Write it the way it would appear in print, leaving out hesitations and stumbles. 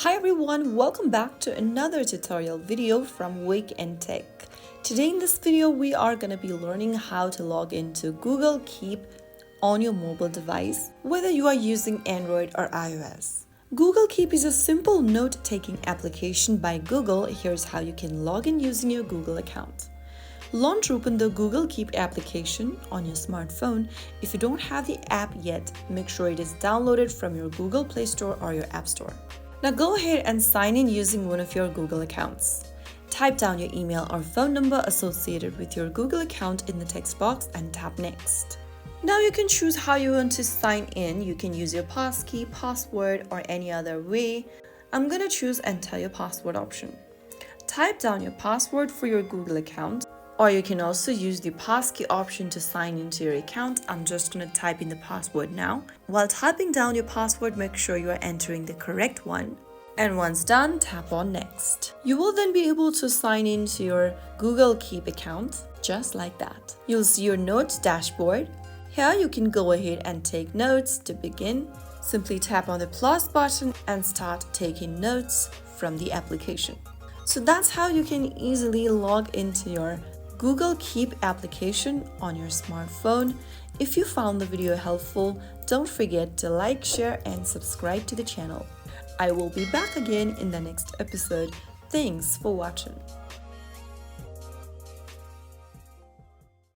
Hi everyone, welcome back to another tutorial video from Wake&Tech. Today in this video we are going to be learning how to log into Google Keep on your mobile device, whether you are using Android or iOS. Google Keep is a simple note-taking application by Google. Here's how you can log in using your Google account. Launch open the Google Keep application on your smartphone. If you don't have the app yet, make sure it is downloaded from your Google Play Store or your App Store. Now go ahead and sign in using one of your Google accounts. Type down your email or phone number associated with your Google account in the text box and tap Next. Now you can choose how you want to sign in. You can use your passkey, password, or any other way. I'm going to choose Enter Your Password option. Type down your password for your Google account, or you can also use the passkey option to sign into your account. I'm just going to type in the password now. While typing down your password, make sure you are entering the correct one. And once done, tap on Next. You will then be able to sign into your Google Keep account just like that. You'll see your notes dashboard. Here you can go ahead and take notes. To begin, simply tap on the plus button and start taking notes from the application. So that's how you can easily log into your Google Keep application on your smartphone. If you found the video helpful, don't forget to like, share, and subscribe to the channel. I will be back again in the next episode. Thanks for watching.